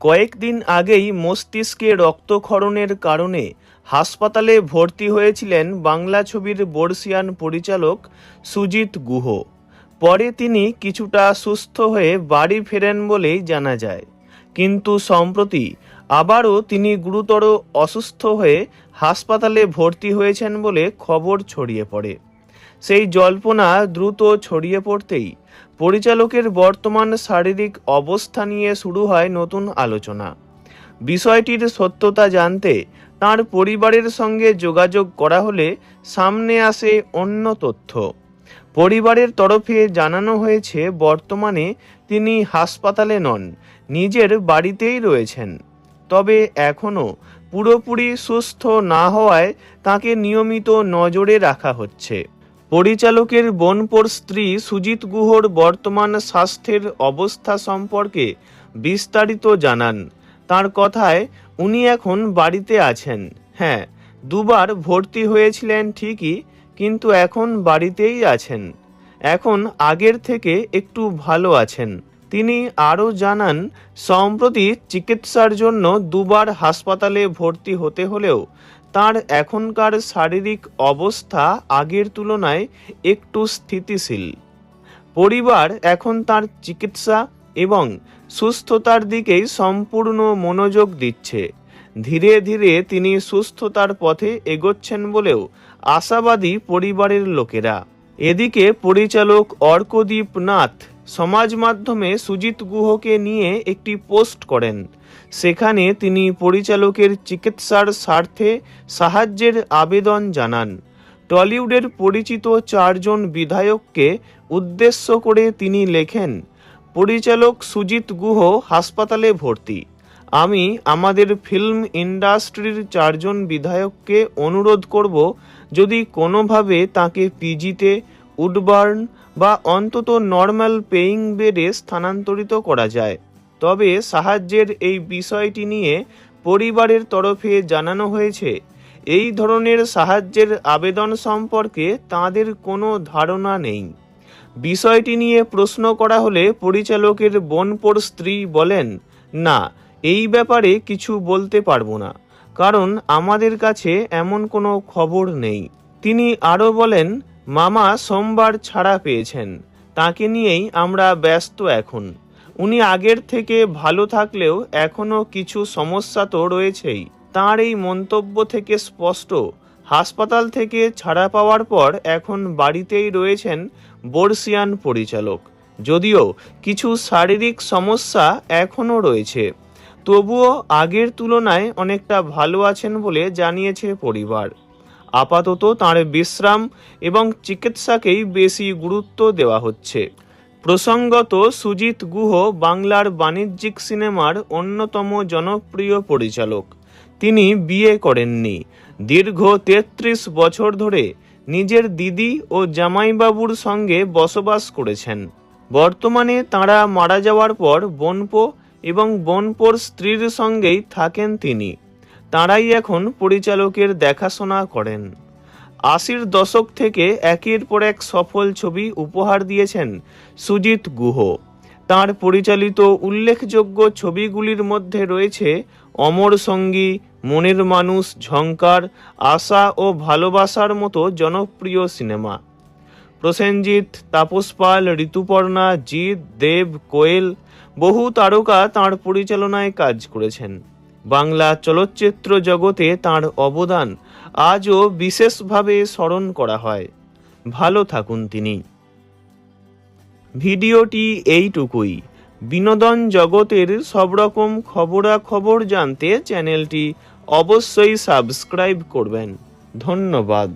কয়েকদিন আগেই মস্তিষ্কে রক্তক্ষরণের কারণে হাসপাতালে ভর্তি হয়েছিলেন বাংলা ছবির বর্ষিয়ান পরিচালক সুজিত গুহ। পরে তিনি কিছুটা সুস্থ হয়ে বাড়ি ফেরেন বলেই জানা যায়, কিন্তু সম্প্রতি আবারও তিনি গুরুতর অসুস্থ হয়ে হাসপাতালে ভর্তি হয়েছেন বলে খবর ছড়িয়ে পড়ে। সেই জল্পনা দ্রুত ছড়িয়ে পড়তেই পরিচালকের বর্তমান শারীরিক অবস্থা নিয়ে শুরু হয় নতুন আলোচনা। বিষয়টির সত্যতা জানতে তার পরিবারের সঙ্গে যোগাযোগ করা হলে সামনে আসে অন্য তথ্য। পরিবারের তরফে জানানো হয়েছে বর্তমানে তিনি হাসপাতালে নন, নিজের বাড়িতেই রয়েছেন। তবে এখনও পুরোপুরি সুস্থ না হওয়ায় তাকে নিয়মিত নজরে রাখা হচ্ছে। পরিচালকের বোনপোর স্ত্রী সুজিত গুহর বর্তমান স্বাস্থ্যের অবস্থা সম্পর্কে বিস্তারিত জানান। তার কথায়, উনি এখন বাড়িতে আছেন। হ্যাঁ, দুবার ভর্তি হয়েছিলেন ঠিকই, কিন্তু এখন বাড়িতেই আছেন। এখন আগের থেকে একটু ভালো আছেন। তিনি আরও জানান, সম্প্রতি চিকিৎসার জন্য দুবার হাসপাতালে ভর্তি হতে হলেও তার এখনকার শারীরিক অবস্থা আগের তুলনায় একটু স্থিতিশীল। পরিবার এখন তার চিকিৎসা এবং সুস্থতার দিকেই সম্পূর্ণ মনোযোগ দিচ্ছে। ধীরে ধীরে তিনি সুস্থতার পথে এগোচ্ছেন বলেও আশাবাদী পরিবারের লোকেরা। এদিকে পরিচালক অর্কদীপ নাথ সমাজ মাধ্যমে সুজিত গুহকে নিয়ে একটি পোস্ট করেন। সেখানে তিনি পরিচালকের চিকিৎসার স্বার্থে সাহায্যের আবেদন জানান। টলিউডের পরিচিত 4 জন বিধায়ককে উদ্দেশ্য করে তিনি লেখেন, পরিচালক সুজিত গুহ হাসপাতালে ভর্তি। আমি আমাদের ফিল্ম ইন্ডাস্ট্রির 4 জন বিধায়ককে অনুরোধ করব, যদি কোনোভাবে তাকে পিজিতে, উডবার্ন বা অন্তত নর্মাল পেইং বেডে স্থানান্তরিত করা যায়। তবে সাহায্যের এই বিষয়টি নিয়ে পরিবারের তরফে জানানো হয়েছে, এই ধরনের সাহায্যের আবেদন সম্পর্কে তাদের কোনো ধারণা নেই। বিষয়টি নিয়ে প্রশ্ন করা হলে পরিচালকের বোনপোর স্ত্রী বলেন, না, এই ব্যাপারে কিছু বলতে পারবো না, কারণ আমাদের কাছে এমন কোনো খবর নেই। তিনি আরও বলেন, মামা সোমবার ছাড়া পেয়েছেন, তাকে নিয়েই আমরা ব্যস্ত এখন। উনি আগের থেকে ভালো থাকলেও এখনও কিছু সমস্যা তো রয়েছেই। তাঁর এই মন্তব্য থেকে স্পষ্ট, হাসপাতাল থেকে ছাড়া পাওয়ার পর এখন বাড়িতেই রয়েছেন বর্ষিয়ান পরিচালক। যদিও কিছু শারীরিক সমস্যা এখনও রয়েছে, তবুও আগের তুলনায় অনেকটা ভালো আছেন বলে জানিয়েছে পরিবার। আপাতত তাঁর বিশ্রাম এবং চিকিৎসাকেই বেশি গুরুত্ব দেওয়া হচ্ছে। প্রসঙ্গত, সুজিত গুহ বাংলার বাণিজ্যিক সিনেমার অন্যতম জনপ্রিয় পরিচালক। তিনি বিয়ে করেননি। দীর্ঘ 33 বছর ধরে নিজের দিদি ও জামাইবাবুর সঙ্গে বসবাস করেছেন। বর্তমানে তাঁরা মারা যাওয়ার পর বোনপো এবং বোনপোর স্ত্রীর সঙ্গেই থাকেন তিনি। তাঁরাই এখন পরিচালকের দেখাশোনা করেন। 80-র দশক থেকে একের পর এক সফল ছবি উপহার দিয়েছেন সুজিত গুহ। তাঁর পরিচালিত উল্লেখযোগ্য ছবিগুলির মধ্যে রয়েছে অমর সঙ্গী, মনের মানুষ, ঝংকার, আশা ও ভালোবাসার মতো জনপ্রিয় সিনেমা। প্রসেনজিৎ, তাপস পাল, ঋতুপর্ণা, জিৎ, দেব, কোয়েল বহু তারকা তাঁর পরিচালনায় কাজ করেছেন। বাংলা চলচ্চিত্র জগতে তাঁর অবদান আজও বিশেষভাবে স্মরণ করা হয়। ভালো থাকুন তিনি। ভিডিওটি এইটুকুই। বিনোদন জগতের সব রকম খবরাখবর জানতে চ্যানেলটি অবশ্যই সাবস্ক্রাইব করবেন। ধন্যবাদ।